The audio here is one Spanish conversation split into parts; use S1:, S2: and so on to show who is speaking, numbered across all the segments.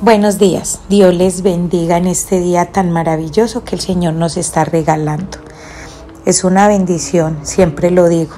S1: Buenos días, Dios les bendiga en este día tan maravilloso que el Señor nos está regalando. Es una bendición, siempre lo digo,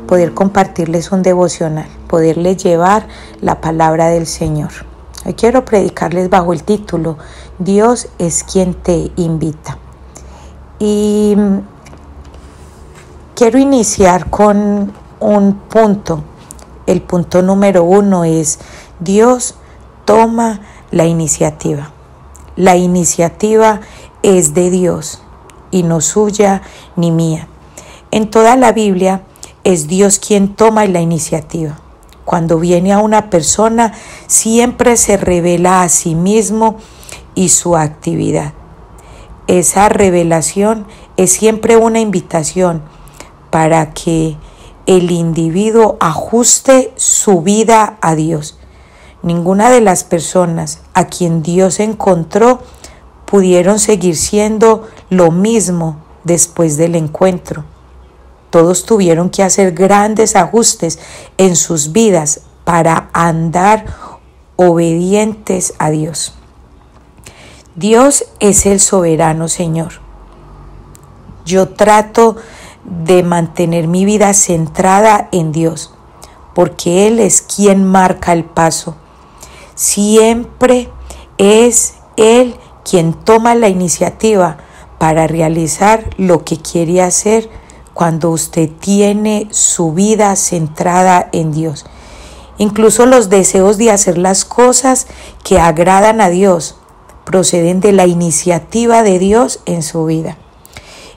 S1: poder compartirles un devocional, poderles llevar la palabra del Señor. Hoy quiero predicarles bajo el título, Dios es quien te invita. Y quiero iniciar con un punto. El punto número 1 es, Dios toma la iniciativa. La iniciativa es de Dios y no suya ni mía. En toda la Biblia es Dios quien toma la iniciativa. Cuando viene a una persona, siempre se revela a sí mismo y su actividad. Esa revelación es siempre una invitación para que el individuo ajuste su vida a Dios. Ninguna de las personas a quien Dios encontró pudieron seguir siendo lo mismo después del encuentro. Todos tuvieron que hacer grandes ajustes en sus vidas para andar obedientes a Dios. Dios es el soberano Señor. Yo trato de mantener mi vida centrada en Dios, porque Él es quien marca el paso. Siempre es Él quien toma la iniciativa para realizar lo que quiere hacer cuando usted tiene su vida centrada en Dios. Incluso los deseos de hacer las cosas que agradan a Dios proceden de la iniciativa de Dios en su vida.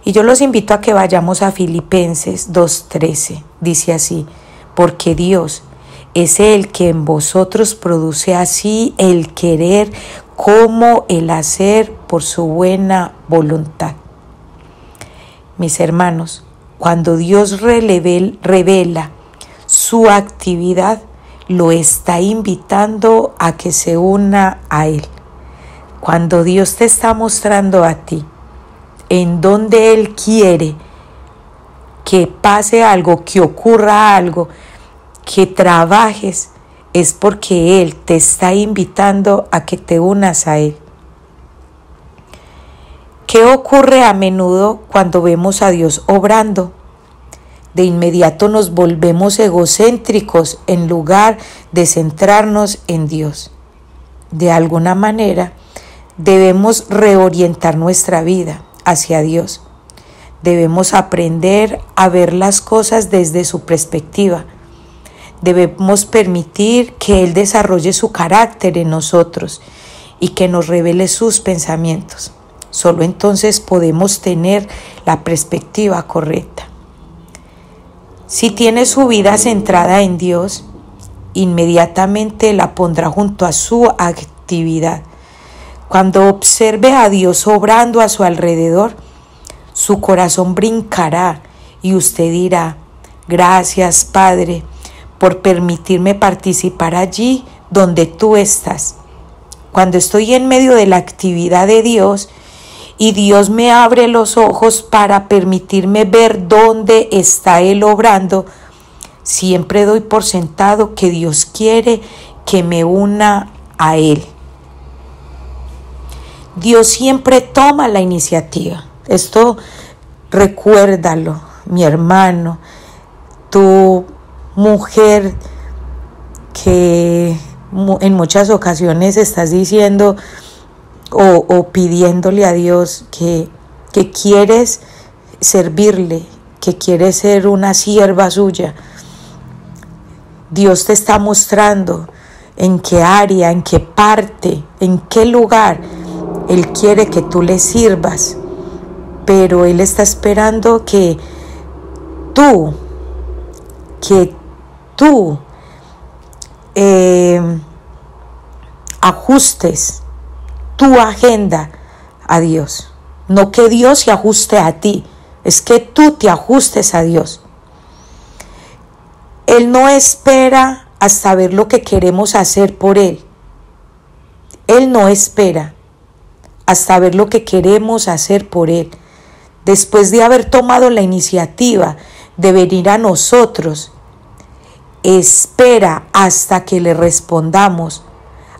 S1: Y yo los invito a que vayamos a Filipenses 2:13. Dice así, porque Dios es el que en vosotros produce así el querer como el hacer por su buena voluntad. Mis hermanos, cuando Dios revela su actividad, lo está invitando a que se una a Él. Cuando Dios te está mostrando a ti en donde Él quiere que pase algo, que ocurra algo, que trabajes, es porque Él te está invitando a que te unas a Él. ¿Qué ocurre a menudo cuando vemos a Dios obrando? De inmediato nos volvemos egocéntricos en lugar de centrarnos en Dios. De alguna manera, debemos reorientar nuestra vida hacia Dios. Debemos aprender a ver las cosas desde su perspectiva. Debemos permitir que Él desarrolle su carácter en nosotros y que nos revele sus pensamientos. Solo entonces podemos tener la perspectiva correcta. Si tiene su vida centrada en Dios, inmediatamente la pondrá junto a su actividad. Cuando observe a Dios obrando a su alrededor, su corazón brincará y usted dirá, gracias Padre, por permitirme participar allí donde tú estás. Cuando estoy en medio de la actividad de Dios y Dios me abre los ojos para permitirme ver dónde está Él obrando, siempre doy por sentado que Dios quiere que me una a Él. Dios siempre toma la iniciativa. Esto recuérdalo, mi hermano, tu mujer que en muchas ocasiones estás diciendo o pidiéndole a Dios que quieres servirle, que quieres ser una sierva suya. Dios te está mostrando en qué área, en qué parte, en qué lugar Él quiere que tú le sirvas, pero Él está esperando que tú ajustes tu agenda a Dios. No que Dios se ajuste a ti, es que tú te ajustes a Dios. Él no espera hasta ver lo que queremos hacer por Él. Él no espera hasta ver lo que queremos hacer por Él. Después de haber tomado la iniciativa de venir a nosotros, espera hasta que le respondamos,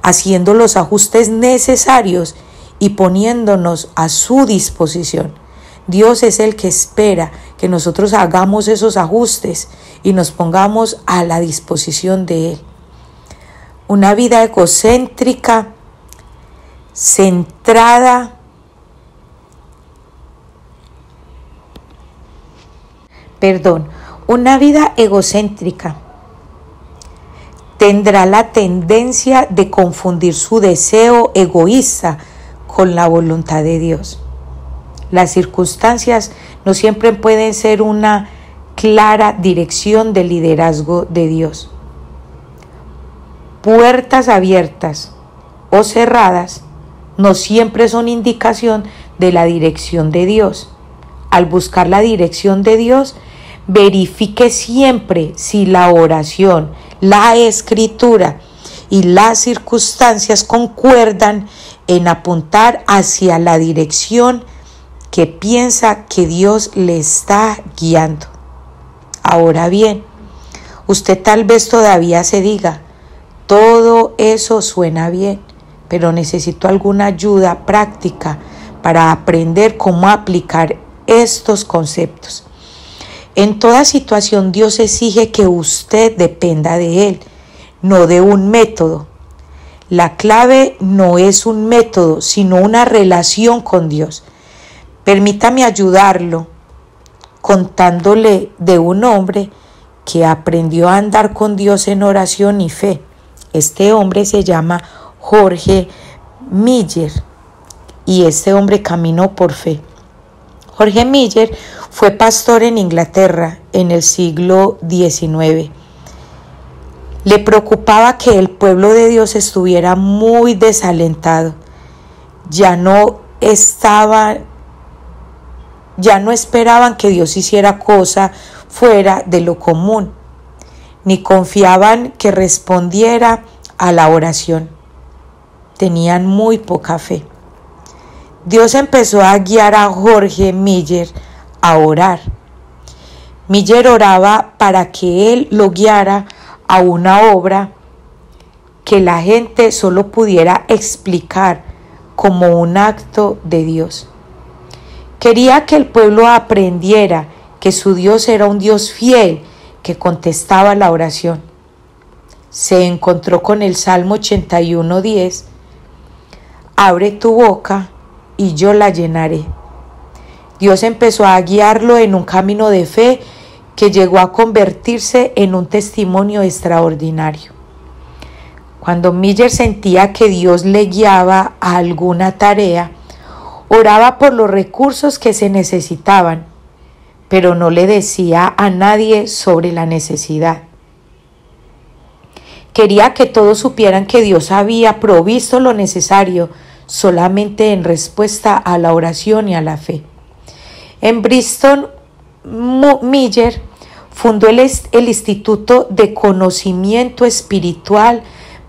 S1: haciendo los ajustes necesarios y poniéndonos a su disposición. Dios es el que espera que nosotros hagamos esos ajustes y nos pongamos a la disposición de Él. Una vida egocéntrica, una vida egocéntrica tendrá la tendencia de confundir su deseo egoísta con la voluntad de Dios. Las circunstancias no siempre pueden ser una clara dirección del liderazgo de Dios. Puertas abiertas o cerradas no siempre son indicación de la dirección de Dios. Al buscar la dirección de Dios, verifique siempre si la oración, la escritura y las circunstancias concuerdan en apuntar hacia la dirección que piensa que Dios le está guiando. Ahora bien, usted tal vez todavía se diga, todo eso suena bien, pero necesito alguna ayuda práctica para aprender cómo aplicar estos conceptos. En toda situación Dios exige que usted dependa de Él, no de un método. La clave no es un método, sino una relación con Dios. Permítame ayudarlo contándole de un hombre que aprendió a andar con Dios en oración y fe. Este hombre se llama Jorge Miller y este hombre caminó por fe. Jorge Miller fue pastor en Inglaterra en el siglo XIX. Le preocupaba que el pueblo de Dios estuviera muy desalentado. Ya no esperaban que Dios hiciera cosa fuera de lo común, ni confiaban que respondiera a la oración. Tenían muy poca fe. Dios empezó a guiar a Jorge Miller a orar. Miller oraba para que Él lo guiara a una obra que la gente solo pudiera explicar como un acto de Dios. Quería que el pueblo aprendiera que su Dios era un Dios fiel que contestaba la oración. Se encontró con el Salmo 81:10. Abre tu boca y yo la llenaré. Dios empezó a guiarlo en un camino de fe que llegó a convertirse en un testimonio extraordinario. Cuando Miller sentía que Dios le guiaba a alguna tarea, oraba por los recursos que se necesitaban, pero no le decía a nadie sobre la necesidad. Quería que todos supieran que Dios había provisto lo necesario solamente en respuesta a la oración y a la fe. En Bristol, Miller fundó el Instituto de Conocimiento Espiritual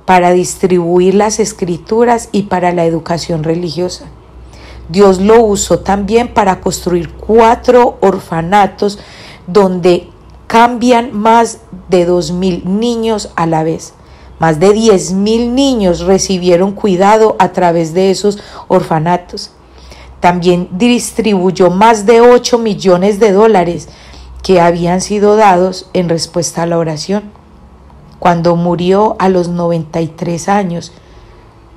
S1: para distribuir las escrituras y para la educación religiosa. Dios lo usó también para construir 4 orfanatos donde cambian más de 2,000 niños a la vez. Más de 10,000 niños recibieron cuidado a través de esos orfanatos. También distribuyó más de $8 millones que habían sido dados en respuesta a la oración. Cuando murió a los 93 años,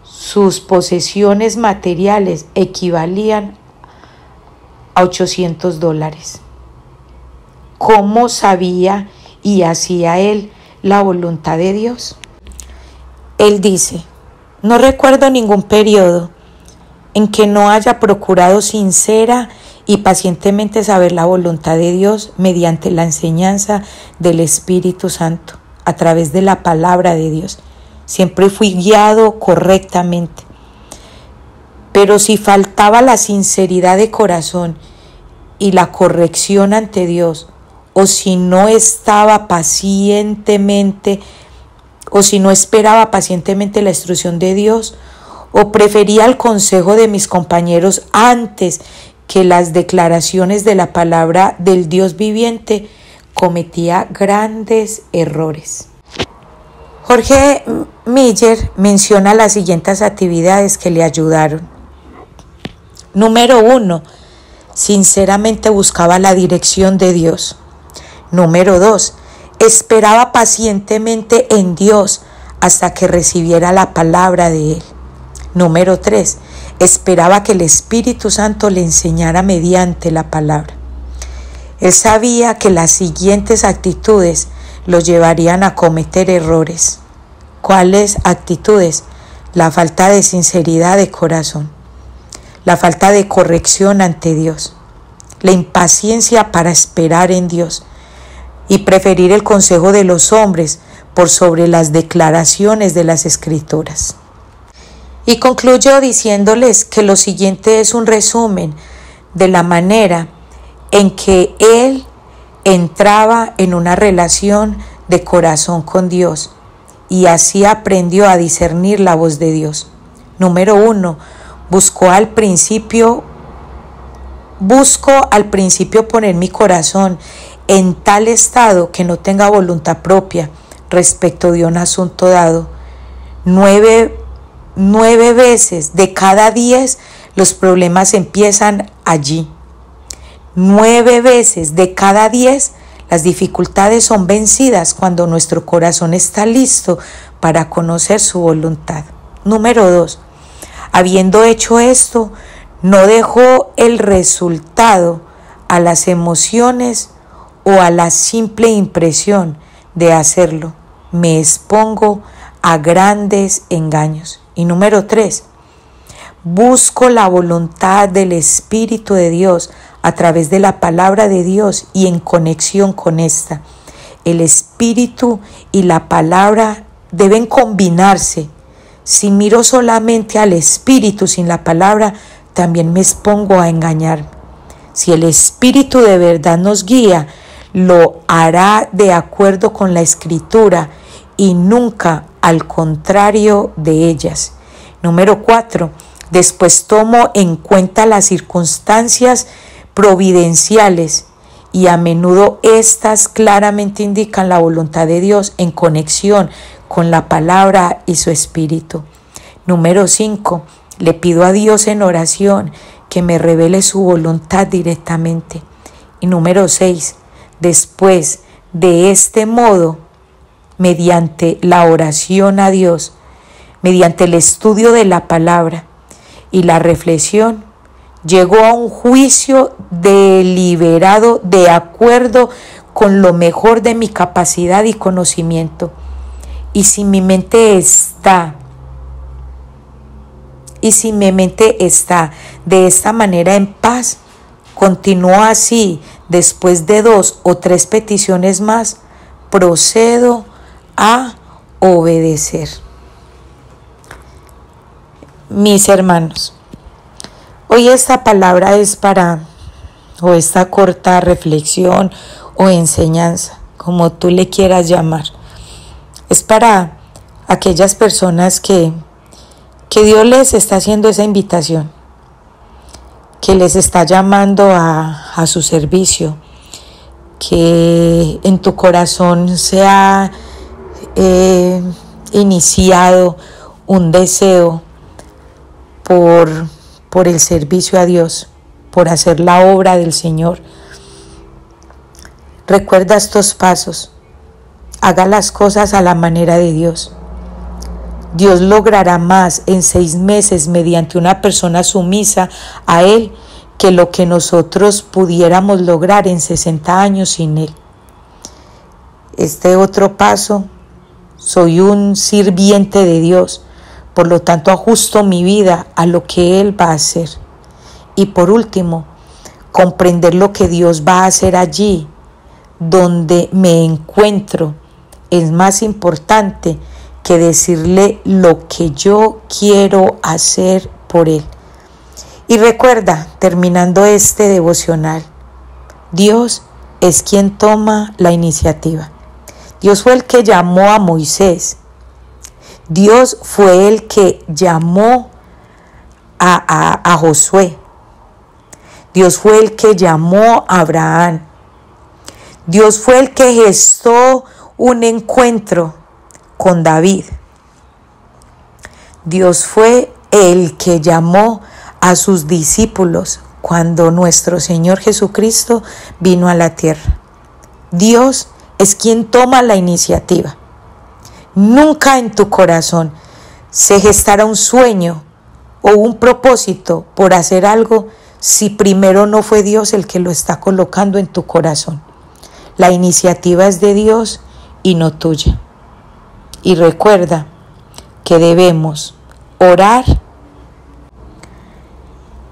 S1: sus posesiones materiales equivalían a $800. ¿Cómo sabía y hacía él la voluntad de Dios? Él dice, no recuerdo ningún periodo en que no haya procurado sincera y pacientemente saber la voluntad de Dios mediante la enseñanza del Espíritu Santo, a través de la palabra de Dios. Siempre fui guiado correctamente. Pero si faltaba la sinceridad de corazón y la corrección ante Dios, o si no esperaba pacientemente la instrucción de Dios, o prefería el consejo de mis compañeros antes que las declaraciones de la palabra del Dios viviente, cometía grandes errores. Jorge Miller menciona las siguientes actividades que le ayudaron. Número 1, sinceramente buscaba la dirección de Dios. Número 2, esperaba pacientemente en Dios hasta que recibiera la palabra de Él. Número 3, esperaba que el Espíritu Santo le enseñara mediante la palabra. Él sabía que las siguientes actitudes lo llevarían a cometer errores. ¿Cuáles actitudes? La falta de sinceridad de corazón, la falta de corrección ante Dios, la impaciencia para esperar en Dios y preferir el consejo de los hombres por sobre las declaraciones de las Escrituras. Y concluyo diciéndoles que lo siguiente es un resumen de la manera en que él entraba en una relación de corazón con Dios y así aprendió a discernir la voz de Dios. Número 1, busco al principio poner mi corazón en tal estado que no tenga voluntad propia respecto de un asunto dado. 9 veces de cada 10 los problemas empiezan allí. 9 veces de cada 10 las dificultades son vencidas cuando nuestro corazón está listo para conocer su voluntad. Número 2, habiendo hecho esto, no dejó el resultado a las emociones o a la simple impresión de hacerlo. Me expongo a grandes engaños. Y número 3, busco la voluntad del Espíritu de Dios a través de la palabra de Dios y en conexión con esta. El Espíritu y la palabra deben combinarse. Si miro solamente al Espíritu sin la palabra, también me expongo a engañarme. Si el Espíritu de verdad nos guía, lo hará de acuerdo con la Escritura y nunca al contrario de ellas. Número 4, después tomo en cuenta las circunstancias providenciales y a menudo estas claramente indican la voluntad de Dios en conexión con la palabra y su Espíritu. Número 5, le pido a Dios en oración que me revele su voluntad directamente. Y número 6, después de este modo, mediante la oración a Dios, mediante el estudio de la palabra y la reflexión, llegó a un juicio deliberado de acuerdo con lo mejor de mi capacidad y conocimiento. Y si mi mente está de esta manera en paz, continúo así, después de 2 o 3 peticiones más, procedo a obedecer. Mis hermanos, hoy esta palabra es o esta corta reflexión o enseñanza, como tú le quieras llamar, es para aquellas personas que Dios les está haciendo esa invitación, que les está llamando a su servicio, que en tu corazón se ha iniciado un deseo por el servicio a Dios, por hacer la obra del Señor. Recuerda estos pasos, haga las cosas a la manera de Dios. Dios logrará más en 6 meses mediante una persona sumisa a Él que lo que nosotros pudiéramos lograr en 60 años sin Él. Este otro paso, soy un sirviente de Dios, por lo tanto ajusto mi vida a lo que Él va a hacer. Y por último, comprender lo que Dios va a hacer allí donde me encuentro es más importante que decirle lo que yo quiero hacer por Él. Y recuerda, terminando este devocional, Dios es quien toma la iniciativa. Dios fue el que llamó a Moisés. Dios fue el que llamó a Josué. Dios fue el que llamó a Abraham. Dios fue el que gestó un encuentro con David. Dios fue el que llamó a sus discípulos cuando nuestro Señor Jesucristo vino a la tierra. Dios es quien toma la iniciativa. Nunca en tu corazón se gestará un sueño o un propósito por hacer algo si primero no fue Dios el que lo está colocando en tu corazón. La iniciativa es de Dios y no tuya. Y recuerda que debemos orar,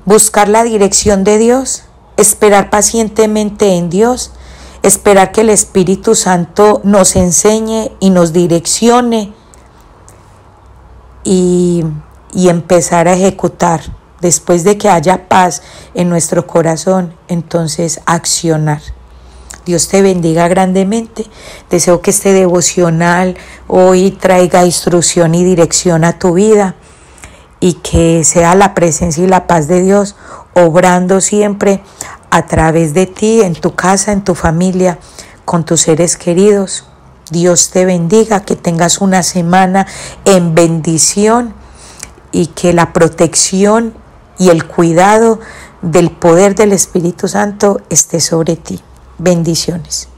S1: buscar la dirección de Dios, esperar pacientemente en Dios, esperar que el Espíritu Santo nos enseñe y nos direccione y empezar a ejecutar. Después de que haya paz en nuestro corazón, entonces accionar. Dios te bendiga grandemente. Deseo que este devocional hoy traiga instrucción y dirección a tu vida y que sea la presencia y la paz de Dios obrando siempre a través de ti, en tu casa, en tu familia, con tus seres queridos. Dios te bendiga, que tengas una semana en bendición y que la protección y el cuidado del poder del Espíritu Santo esté sobre ti. Bendiciones.